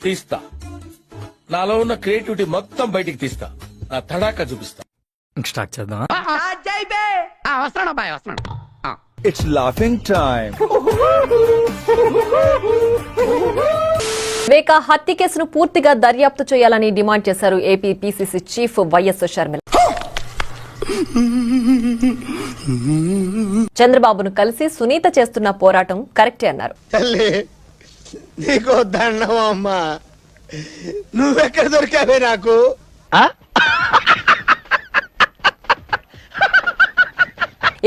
తీస్తా, నాలో ఉన్న క్రియేటివిటీ మొత్తం బయటికి తీస్తా, నా తడాకా చూపిస్తా. స్టార్ట్ చేద్దాం. It's laughing time. వివేక హత్య కేసును పూర్తిగా దర్యాప్తు చేయాలని డిమాండ్ చేశారు AP PCC chief YS Sharmila. చంద్రబాబును కలిసి సునీత చేస్తున్న పోరాటం కరెక్టే అన్నారు. నీకో దండం అమ్మా, నువ్వెక్కడ దొరికావే నాకు?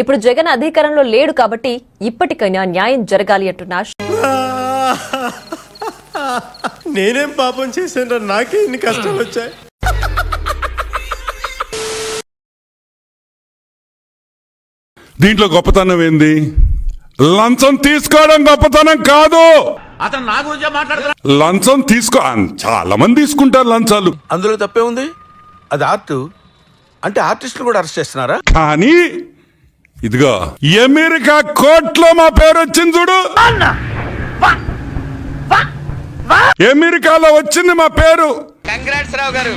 ఇప్పుడు జగన్ అధికారంలో లేడు కాబట్టి ఇప్పటికైనా న్యాయం జరగాలి అంటున్నారు. నేనేం పాపం చేశాను, నాకే ఇన్ని కష్టాలు వచ్చాయి. దీంట్లో గొప్పతనం ఏంది? లంచం తీసుకోవడం గొప్పతనం కాదు. అతను నా గురించి మాట్లాడుతున్నా. లంచం చాలా మంది తీసుకుంటారు లంచాలు. అందులో తప్పే ఉంది. అది ఆర్ట్ అంటే ఆర్టిస్టులు కూడా అరెస్ట్ చేస్తున్నారా? కానీ ఇదిగో అమెరికా కోర్టులో మా పేరు వచ్చింది చూడు. అమెరికాలో వచ్చింది మా పేరు. కంగ్రాట్స్ రావు గారు,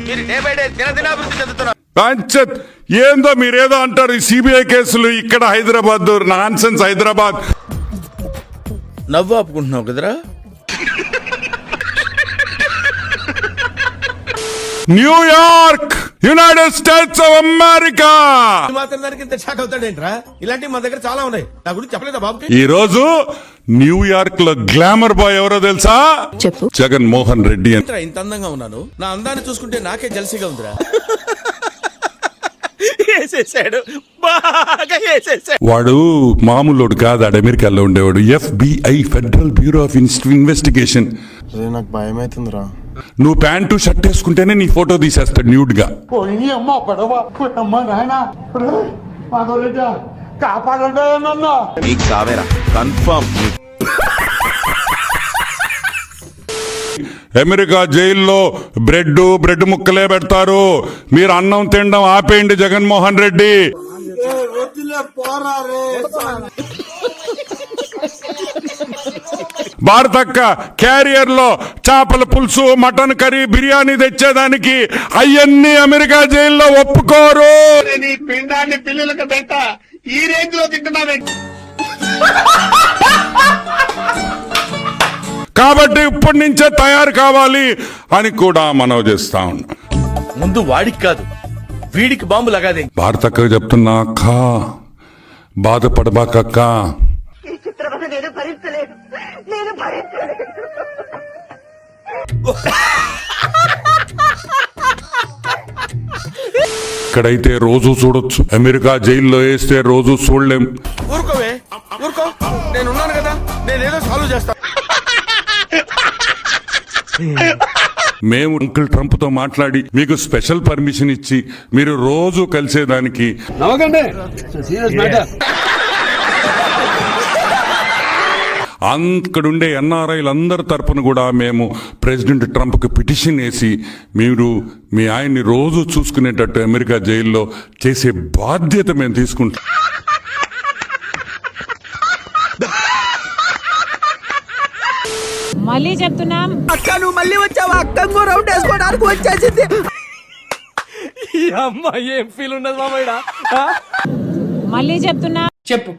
మీరు డే బై డే దినదినాభివృద్ధి చెందుతున్నారు. ఏందో మీరేదో అంటారు, ఈ సిబిఐ కేసులు ఇక్కడ హైదరాబాద్ నాన్సెన్స్. హైదరాబాద్ నవ్వు ఆపుకుంటున్నావు కదరా. New York, United states of America. మాత్రం దానికి ఇంత షాక్ అవుతాడేంట్రా? ఇలాంటివి మా దగ్గర చాలా ఉన్నాయి. నా గురించి చెప్పలేదా బాబుకి? ఈ రోజు న్యూయార్క్ లో గ్లామర్ బాయ్ ఎవరో తెలుసా? చెప్పు. జగన్ మోహన్ రెడ్డి. ఇంత అందంగా ఉన్నాను, నా అందాన్ని చూసుకుంటే నాకే జల్సీగా ఉందిరా. వాడు మామూలుడు కాదు, అమెరికాలో ఉండేవాడు. FBI federal bureau of investigation. నాకు భయం అవుతుందిరా. నువ్వు ప్యాంటు షర్ట్ వేసుకుంటేనే నీ ఫోటో తీసేస్తాడు న్యూడ్ గా. అమెరికా జైల్లో బ్రెడ్ ముక్కలే పెడతారు. మీరు అన్నం తినడం ఆపేయండి జగన్మోహన్ రెడ్డి. భారతక్క క్యారియర్ లో చేపల పులుసు, మటన్ కర్రీ, బిర్యానీ తెచ్చేదానికి అవన్నీ అమెరికా జైల్లో ఒప్పుకోరు. పిండాన్ని పిల్లలకు పెట్ట ఈ రేంజ్ లో తింటున్నావే. కాబట్టి ఇప్పటి నుంచే తయారు కావాలి అని కూడా మనవి చేస్తా ఉన్నాం. ముందు వాడికి కాదు, వీడికి బాంబు లగాదే. భారతక్క చెప్తున్నా, అక్క బాధపడబాకక్క. ఇక్కడైతే రోజు చూడొచ్చు, అమెరికా జైల్లో వేస్తే రోజు చూడలేం. ఊరుకోవే, ఊరుకో, నేనున్నాను కదా, నేనేదో సాల్వ్ చేస్తా. మేము అంకుల్ ట్రంప్ తో మాట్లాడి మీకు స్పెషల్ పర్మిషన్ ఇచ్చి మీరు రోజు కలిసేదానికి అక్కడుండే NRIలందరి తరపున కూడా మేము ప్రెసిడెంట్ ట్రంప్ కి పిటిషన్ వేసి మీరు మీ ఆయన్ని రోజు చూసుకునేటట్టు అమెరికా జైల్లో చేసే బాధ్యత మేము తీసుకుంటాం. మళ్ళీ చెప్తున్నాం, అక్క నువ్వు మళ్ళీ వచ్చావా? అక్క రౌండ్ వేసుకోవడానికి వచ్చేసింది. ఈ అమ్మాయి ఏం ఫీల్ ఉండదు మామయ్య. మళ్ళీ చెప్తున్నా, చెప్పు,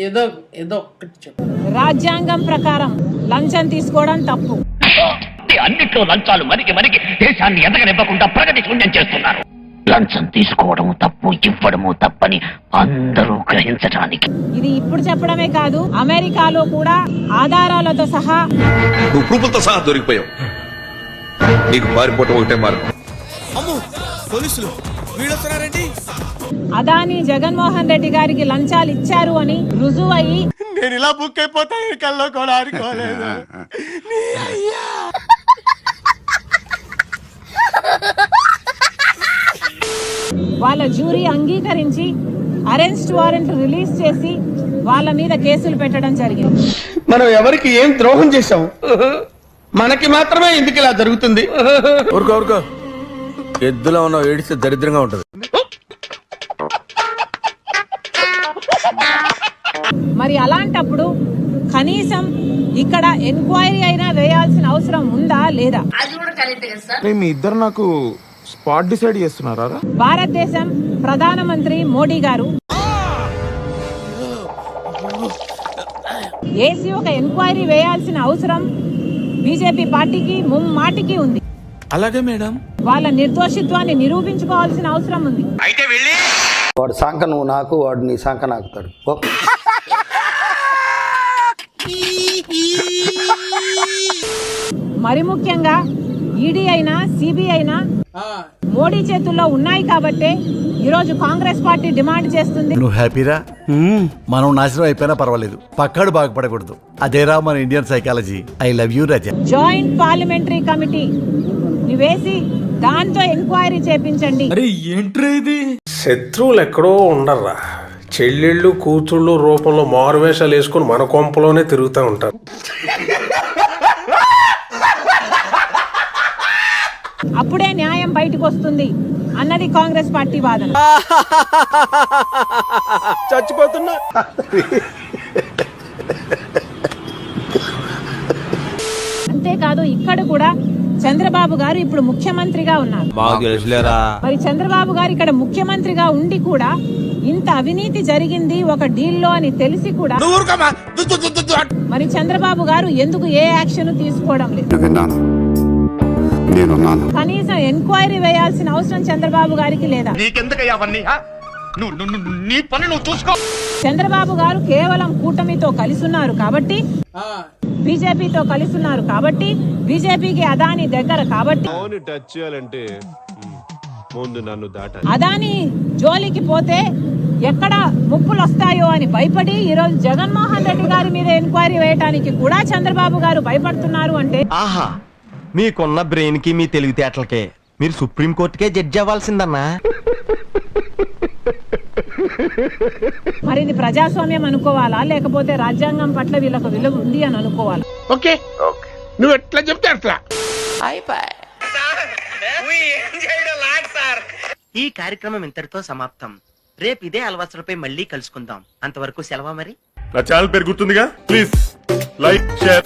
ఏదో ఒక్కటి చెప్పు. రాజ్యాంగం ప్రకారం లంచం తీసుకోవడం తప్పు. అన్నిట్లో లంచాలు మరికి దేశాన్ని ఎదగనివ్వకుండా ప్రగతి శూన్యం చేస్తున్నారు. లంచం తీసుకోవడం తప్పు, ఇవ్వడము తప్పని అందరూ గ్రహించడానికి ఇది ఇప్పుడు చెప్పడమే కాదు, అమెరికాలో కూడా ఆధారాలతో సహా. నువ్వు ప్రూఫ్లతో సహా దొరికిపోయావు. నీకు పారిపోవటం ఒకటే మార్గం. పోలీసులు వీడొస్తున్నారేంటి? అదాని జగన్మోహన్ రెడ్డి గారికి లంచాలు ఇచ్చారు అని రుజువు అయ్యి నేను ఇలా బుక్ అయిపోతా కల్లో కూడా ఆడుకోలేదు. వాళ్ళ జ్యూరీ అంగీకరించి అరెస్ట్ వారెంట్ రిలీజ్ చేసి వాళ్ళ మీద కేసులు పెట్టడం జరిగింది. మనం ఎవరికి ఏం ద్రోహం చేశాం? మనకి మాత్రమే ఎందుకు ఇలా జరుగుతుంది? ఊరుకో, ఎద్దులో ఉన్న ఏడిస్తే దరిద్రంగా ఉంటది. మరి అలాంటప్పుడు కనీసం ఇక్కడ ఎంక్వైరీ అయినా వేయాల్సిన అవసరం ఉందా లేదా? మీ ఇద్దరు నాకు స్పాట్ డిసైడ్ చేస్తున్నారా? భారతదేశం ప్రధానమంత్రి మోడీ గారు ఏసీ ఒక ఎంక్వైరీ వేయాల్సిన అవసరం బీజేపీ పార్టీకి ముమ్మాటికి ఉంది. అలాగే మేడం. వాళ్ళ నిర్దోషిత్వాన్ని నిరూపించుకోవాల్సిన అవసరం ఉంది. వాడు శాంక నువ్వు నాకు, వాడు నీ శాంక నాకుతాడు. మరి ముఖ్యంగా ఈడీ అయినా సిబిఐ అయినా మోడీ చేతుల్లో ఉన్నాయి కాబట్టే ఈరోజు కాంగ్రెస్ పార్టీ డిమాండ్ చేస్తుంది. నువ్వు హ్యాపీరా? మనం నాశనం అయిపోయినా పర్వాలేదు, పక్కాడు బాగుపడకూడదు. అదేరా మన Indian psychology. I love you Raja. Joint parliamentary committee వేసి దాంతో ఎంక్వైరీ చేపించండి. అరే ఏంట్రా ఇది? శత్రువులు ఎక్కడో ఉండర్రా, చెల్లెళ్ళు కూతుళ్ళు రూపంలో మారువేషాలు వేసుకుని మన కొంపలోనే తిరుగుతూ ఉంటారు. అప్పుడే న్యాయం బయటకు వస్తుంది అన్నది కాంగ్రెస్ పార్టీ వాదన. చచ్చిపోతున్నా. అంతేకాదు ఇక్కడ కూడా చంద్రబాబు గారు ఇప్పుడు ముఖ్యమంత్రిగా ఉన్నారు. మరి చంద్రబాబు గారు ఇక్కడ ముఖ్యమంత్రిగా ఉండి కూడా ఇంత అవినీతి జరిగింది ఒక డీల్లో అని తెలిసి కూడా మరి చంద్రబాబు గారు ఎందుకు ఏ యాక్షన్ తీసుకోవడం లేదు? కనీసం ఎంక్వైరీ వేయాల్సిన అవసరం చంద్రబాబు గారికి లేదా? చంద్రబాబు గారు కేవలం కూటమితో కలిసి ఉన్నారు కాబట్టి, బీజేపీతో కలిసి ఉన్నారు కాబట్టి, బీజేపీకి అదాని దగ్గర కాబట్టి, అదాని జోలికి పోతే ఎక్కడ ముప్పులు వస్తాయో అని భయపడి ఈరోజు జగన్మోహన్ రెడ్డి గారి మీద ఎంక్వైరీ వేయడానికి కూడా చంద్రబాబు గారు భయపడుతున్నారు అంటే, ఆహా, మీకున్న బ్రెయిన్ కి మీ తెలివితేటలకే మీరు సుప్రీం కోర్టుకే జడ్జి అవ్వాల్సిందన్నా. మరి ఇది ప్రజాస్వామ్యం అనుకోవాలా, లేకపోతే రాజ్యాంగం పట్ల వీళ్ళకు విలువ ఉంది అని అనుకోవాలా? ఓకే, నువ్వు ఎట్లా చెప్తే అట్లా. ఈ కార్యక్రమం ఇంతటితో సమాప్తం. రేపు ఇదే అలవాసులపై మళ్ళీ కలుసుకుందాం. అంతవరకు సెలవు మరి. నా ఛానల్ పేరు గుర్తుందిగా, ప్లీజ్ లైక్, షేర్.